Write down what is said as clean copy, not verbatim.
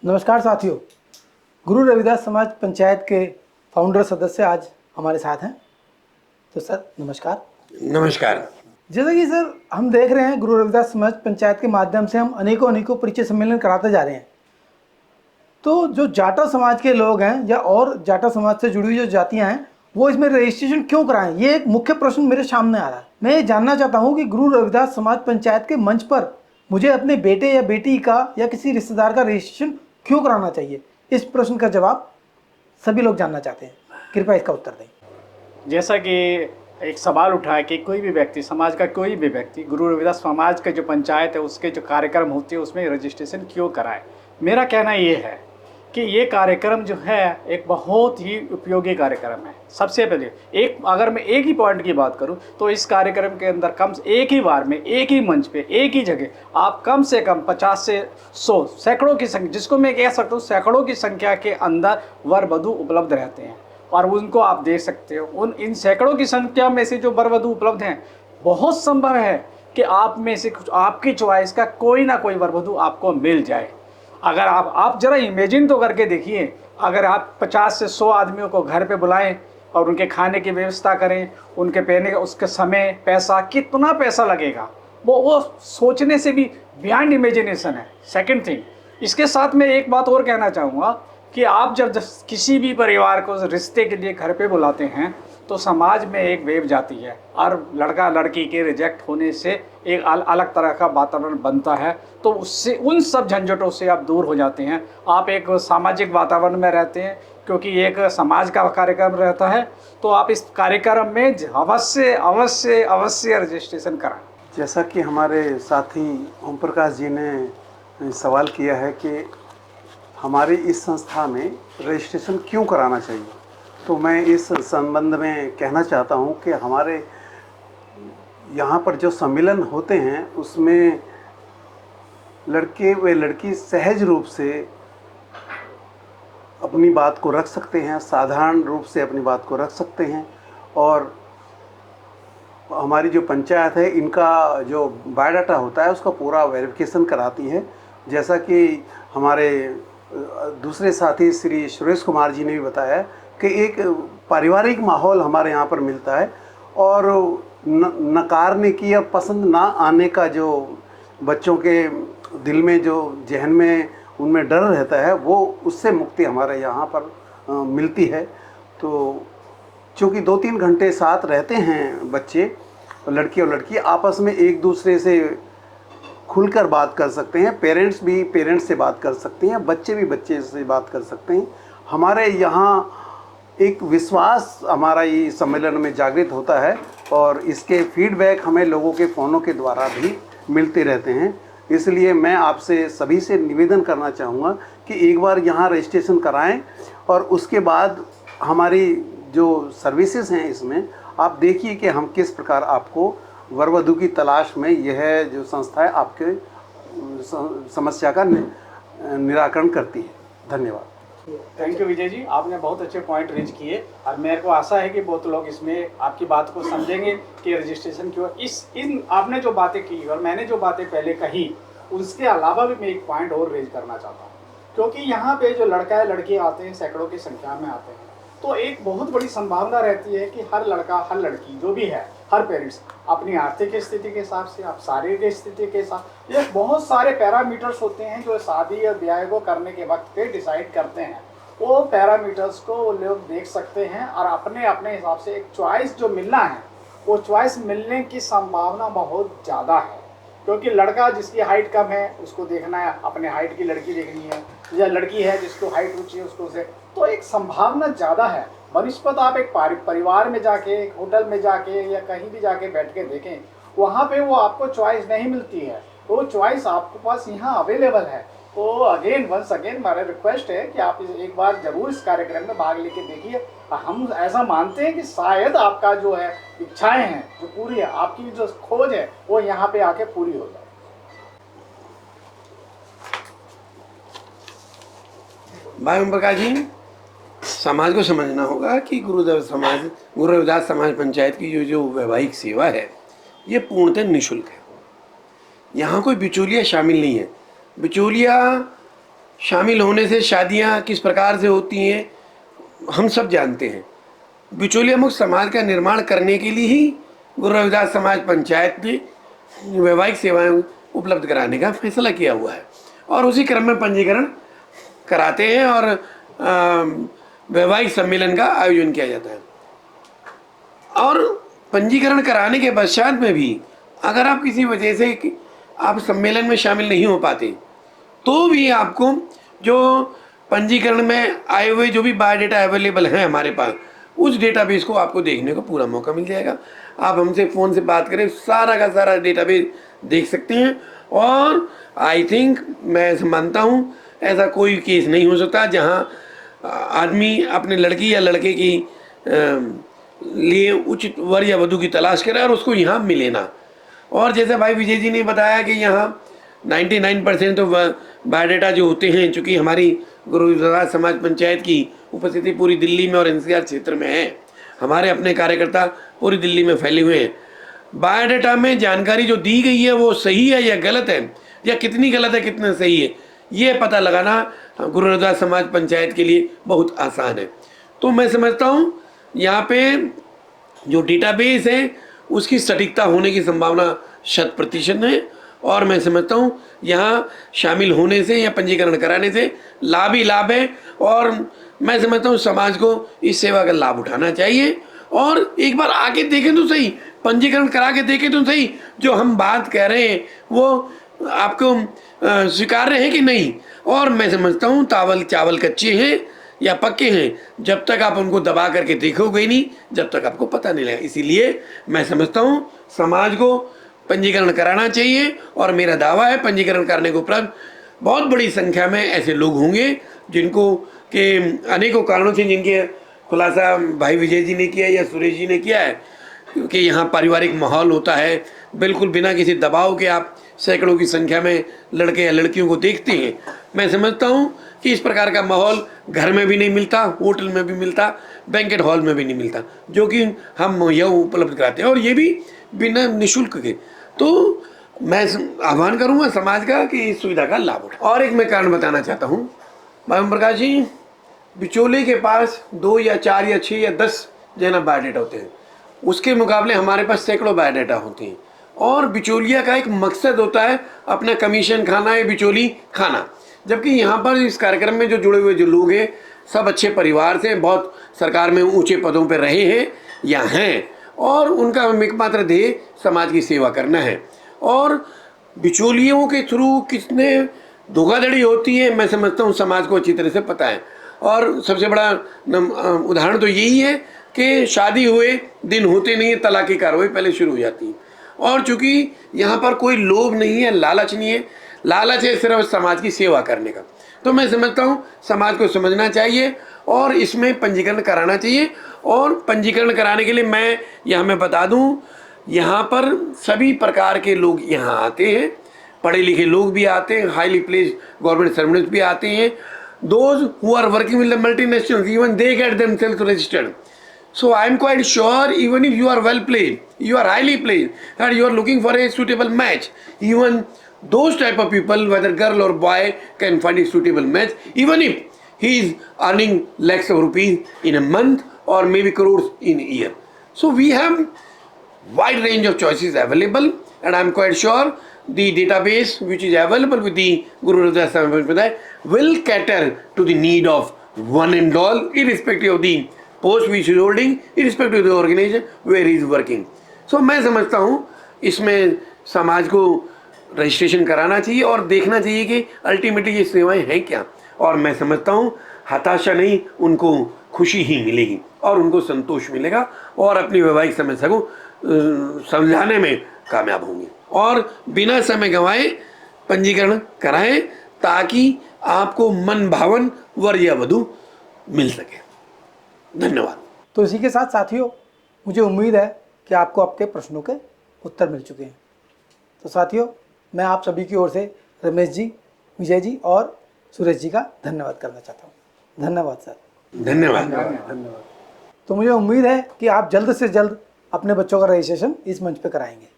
नमस्कार साथियों, गुरु रविदास समाज पंचायत के फाउंडर सदस्य आज हमारे साथ हैं। तो सर नमस्कार। नमस्कार। जैसा कि सर हम देख रहे हैं, गुरु रविदास समाज पंचायत के माध्यम से हम अनेकों परिचय सम्मेलन कराते जा रहे हैं। तो जो जाटा समाज के लोग हैं या और जाटा समाज से जुड़ी हुई जो जातियां हैं, वो इसमें रजिस्ट्रेशन क्यों कराएं, ये एक मुख्य प्रश्न मेरे सामने आ रहा है। मैं ये जानना चाहता हूँ कि गुरु रविदास समाज पंचायत के मंच पर मुझे अपने बेटे या बेटी का या किसी रिश्तेदार का रजिस्ट्रेशन क्यों कराना चाहिए, इस प्रश्न का जवाब सभी लोग जानना चाहते हैं। कृपया इसका उत्तर दें। जैसा कि एक सवाल उठा है कि कोई भी व्यक्ति, समाज का कोई भी व्यक्ति गुरु रविदास समाज के जो पंचायत है उसके जो कार्यक्रम होते हैं उसमें रजिस्ट्रेशन क्यों कराए। मेरा कहना ये है कि ये कार्यक्रम जो है एक बहुत ही उपयोगी कार्यक्रम है। सबसे पहले अगर मैं एक ही पॉइंट की बात करूं तो इस कार्यक्रम के अंदर कम से एक ही बार में, एक ही मंच पे, एक ही जगह आप कम से कम 50 से 100 सैकड़ों की संख्या, जिसको मैं कह सकता हूँ सैकड़ों की संख्या के अंदर वर वधू उपलब्ध रहते हैं और उनको आप देख सकते हो। इन सैकड़ों की संख्या में से जो वर वधू उपलब्ध हैं, बहुत संभव है कि आप में से कुछ आपकी चॉइस का कोई ना कोई वर वधू आपको मिल जाए। अगर आप जरा इमेजिन तो करके देखिए, अगर आप 50 से 100 आदमियों को घर पे बुलाएं और उनके खाने की व्यवस्था करें, उनके पहने का उसके समय, पैसा, कितना पैसा लगेगा, वो सोचने से भी बियॉन्ड इमेजिनेशन है। सेकंड थिंग, इसके साथ मैं एक बात और कहना चाहूँगा कि आप जब किसी भी परिवार को रिश्ते के लिए घर पे बुलाते हैं तो समाज में एक वेव जाती है और लड़का लड़की के रिजेक्ट होने से एक अलग तरह का वातावरण बनता है। तो उससे, उन सब झंझटों से आप दूर हो जाते हैं, आप एक सामाजिक वातावरण में रहते हैं, क्योंकि एक समाज का कार्यक्रम रहता है। तो आप इस कार्यक्रम में अवश्य अवश्य अवश्य रजिस्ट्रेशन कराएं। जैसा कि हमारे साथी ओम प्रकाश जी ने सवाल किया है कि हमारी इस संस्था में रजिस्ट्रेशन क्यों कराना चाहिए, तो मैं इस संबंध में कहना चाहता हूं कि हमारे यहाँ पर जो सम्मेलन होते हैं उसमें लड़के व लड़की सहज रूप से अपनी बात को रख सकते हैं, साधारण रूप से अपनी बात को रख सकते हैं। और हमारी जो पंचायत है, इनका जो बायोडाटा होता है उसका पूरा वेरिफिकेशन कराती है। जैसा कि हमारे दूसरे साथी श्री सुरेश कुमार जी ने भी बताया कि एक पारिवारिक माहौल हमारे यहाँ पर मिलता है और नकारने की या पसंद ना आने का जो बच्चों के दिल में, जो जहन में उनमें डर रहता है, वो उससे मुक्ति हमारे यहाँ पर मिलती है। तो चूँकि 2-3 घंटे साथ रहते हैं बच्चे, लड़की और लड़की आपस में एक दूसरे से खुलकर बात कर सकते हैं, पेरेंट्स भी पेरेंट्स से बात कर सकते हैं, बच्चे भी बच्चे से बात कर सकते हैं। हमारे यहाँ एक विश्वास हमारा ये सम्मेलन में जागृत होता है और इसके फीडबैक हमें लोगों के फ़ोनों के द्वारा भी मिलते रहते हैं। इसलिए मैं आपसे सभी से निवेदन करना चाहूँगा कि एक बार यहाँ रजिस्ट्रेशन कराएं और उसके बाद हमारी जो सर्विसेज हैं इसमें आप देखिए कि हम किस प्रकार आपको वर वधू की तलाश में यह जो संस्था है आपके समस्या का निराकरण करती है। धन्यवाद। थैंक यू विजय जी, आपने बहुत अच्छे पॉइंट रेज किए और मेरे को आशा है कि बहुत लोग इसमें आपकी बात को समझेंगे कि रजिस्ट्रेशन क्यों। इन आपने जो बातें की और मैंने जो बातें पहले कही, उसके अलावा भी मैं एक पॉइंट और रेज करना चाहता हूँ, क्योंकि यहाँ पे जो लड़का है लड़की आते हैं, सैकड़ों की संख्या में आते हैं, तो एक बहुत बड़ी संभावना रहती है कि हर लड़का हर लड़की जो भी है, हर पेरेंट्स अपनी आर्थिक स्थिति के हिसाब से, आप शारीरिक स्थिति के हिसाब, ये बहुत सारे पैरामीटर्स होते हैं जो शादी या ब्याह को करने के वक्त पे डिसाइड करते हैं। वो पैरामीटर्स को वो लोग देख सकते हैं और अपने अपने हिसाब से एक चॉइस जो मिलना है, वो चॉइस मिलने की संभावना बहुत ज़्यादा है। क्योंकि लड़का जिसकी हाइट कम है उसको देखना है, अपने हाइट की लड़की देखनी है, या लड़की है जिसको हाइट ऊँची है उसको से, तो एक संभावना ज़्यादा है। बनिस्पत आप एक परिवार में जाके, एक होटल में जाके या कहीं भी जाके बैठ के देखें, वहाँ पे वो आपको चॉइस नहीं मिलती है। वो चॉइस आपके पास यहाँ अवेलेबल है। तो वंस अगेन हमारा रिक्वेस्ट है कि आप एक बार ज़रूर इस कार्यक्रम में भाग लेके देखिए। हम ऐसा मानते हैं कि शायद आपका जो है इच्छाएं हैं जो पूरी है, आपकी जो खोज है वो यहाँ पे आके पूरी हो जाए। भाई ओम प्रकाश जी, समाज को समझना होगा कि गुरु रविदास समाज पंचायत की जो वैवाहिक सेवा है ये पूर्णतः निःशुल्क है। यहाँ कोई बिचौलिया शामिल नहीं है। बिचौलिया शामिल होने से शादियाँ किस प्रकार से होती हैं हम सब जानते हैं। बिचौलिया मुक्त समाज का निर्माण करने के लिए ही गुरु रविदास समाज पंचायत ने वैवाहिक सेवाएं उपलब्ध कराने का फैसला किया हुआ है और उसी क्रम में पंजीकरण कराते हैं और वैवाहिक सम्मेलन का आयोजन किया जाता है। और पंजीकरण कराने के पश्चात में भी अगर आप किसी वजह से आप सम्मेलन में शामिल नहीं हो पाते तो भी आपको जो पंजीकरण में आए हुए जो भी बायोडाटा अवेलेबल हैं हमारे पास, उस डेटाबेस को आपको देखने को पूरा मौका मिल जाएगा। आप हमसे फ़ोन से बात करें, सारा का सारा डेटाबेस देख सकते हैं। और आई थिंक मैं मानता हूँ ऐसा कोई केस नहीं हो सकता जहाँ आदमी अपने लड़की या लड़के की लिए उचित वर या वधू की तलाश करे और उसको यहाँ मिले ना। और जैसे भाई विजय जी ने बताया कि यहाँ 99% तो बायोडाटा जो होते हैं, चूँकि हमारी गुरु रविदास समाज पंचायत की उपस्थिति पूरी दिल्ली में और एनसीआर क्षेत्र में है, हमारे अपने कार्यकर्ता पूरी दिल्ली में फैले हुए हैं। बायोडाटा में जानकारी जो दी गई है वो सही है या गलत है, या कितनी गलत है कितना सही है, ये पता लगाना गुरु रविदास समाज पंचायत के लिए बहुत आसान है। तो मैं समझता हूँ यहाँ पे जो डेटाबेस है उसकी सटीकता होने की संभावना 100% है। और मैं समझता हूँ यहाँ शामिल होने से या पंजीकरण कराने से लाभ ही लाभ है। और मैं समझता हूँ समाज को इस सेवा का लाभ उठाना चाहिए और एक बार आके देखें तो सही, पंजीकरण करा के देखें तो सही, जो हम बात कह रहे हैं वो आपको स्वीकार्य है कि नहीं। और मैं समझता हूँ चावल कच्चे हैं या पक्के हैं, जब तक आप उनको दबा करके देखोगे नहीं, जब तक आपको पता नहीं लगेगा। इसीलिए मैं समझता हूँ समाज को पंजीकरण कराना चाहिए और मेरा दावा है पंजीकरण करने के उपरांत बहुत बड़ी संख्या में ऐसे लोग होंगे जिनको के अनेकों कारणों से, जिनके खुलासा भाई विजय जी ने किया या सुरेश जी ने किया है, क्योंकि यहाँ पारिवारिक माहौल होता है, बिल्कुल बिना किसी दबाव के आप सैकड़ों की संख्या में लड़के या लड़कियों को देखते हैं। मैं समझता हूँ कि इस प्रकार का माहौल घर में भी नहीं मिलता, होटल में भी मिलता, बैंकेट हॉल में भी नहीं मिलता, जो कि हम मुहैया उपलब्ध कराते हैं और ये भी बिना निःशुल्क के। तो मैं आह्वान करूँगा समाज का कि इस सुविधा का लाभ उठाए। और एक मैं कारण बताना चाहता हूँ भाई प्रकाश जी, बिचौले के पास 2 या 4 या 6 या 10 जना बायोडाटा होते हैं, उसके मुकाबले हमारे पास सैकड़ों बायोडाटा होते हैं। और बिचौलिया का एक मकसद होता है अपना कमीशन खाना या बिचौली खाना, जबकि यहाँ पर इस कार्यक्रम में जो जुड़े हुए जो लोग हैं सब अच्छे परिवार से, बहुत सरकार में ऊंचे पदों पर रहे हैं या हैं, और उनका एकमात्र ध्येय समाज की सेवा करना है। और बिचौलियों के थ्रू कितने धोखाधड़ी होती है मैं समझता हूँ समाज को अच्छी तरह से पता है। और सबसे बड़ा उदाहरण तो यही है कि शादी हुए दिन होते नहीं है, तलाक की कार्रवाई पहले शुरू हो जाती है। और चूँकि यहाँ पर कोई लोभ नहीं है, लालच नहीं है, लालच है सिर्फ समाज की सेवा करने का। तो मैं समझता हूँ समाज को समझना चाहिए और इसमें पंजीकरण कराना चाहिए। और पंजीकरण कराने के लिए मैं बता दूँ, यहाँ पर सभी प्रकार के लोग यहाँ आते हैं, पढ़े लिखे लोग भी आते हैं, हाईली प्लेस्ड गवर्नमेंट सर्वेंट्स भी आते हैं, those who are working with the multinationals, even they get themselves registered. So I am quite sure even if you are well placed, you are highly placed, and you are looking for a suitable match, even those type of people, whether girl or boy, can find a suitable match, even if he is earning lakhs of rupees in a month or maybe crores in a year. So we have wide range of choices available, and I am quite sure the database which is available with the Guru Rvidas Samaj Panchayat will cater to the need of one and all, irrespective of the post which he is holding, irrespective of the organization where he is working. So मैं समझता हूँ इसमें समाज को registration कराना चाहिए और देखना चाहिए कि अल्टीमेटली ये सेवाएं हैं क्या। और मैं समझता हूँ हताशा नहीं, उनको खुशी ही मिलेगी और उनको संतोष मिलेगा और अपनी वैवाहिक समस्या को समझाने में कामयाब होंगे। और बिना समय गंवाए पंजीकरण कराएं ताकि आपको मन भावन वर या वधू मिल सके। धन्यवाद। तो इसी के साथ साथियों, मुझे उम्मीद है कि आपको आपके प्रश्नों के उत्तर मिल चुके हैं। तो साथियों, मैं आप सभी की ओर से रमेश जी, विजय जी और सुरेश जी का धन्यवाद करना चाहता हूँ। धन्यवाद सर। धन्यवाद। तो मुझे उम्मीद है कि आप जल्द से जल्द अपने बच्चों का रजिस्ट्रेशन इस मंच पे कराएंगे।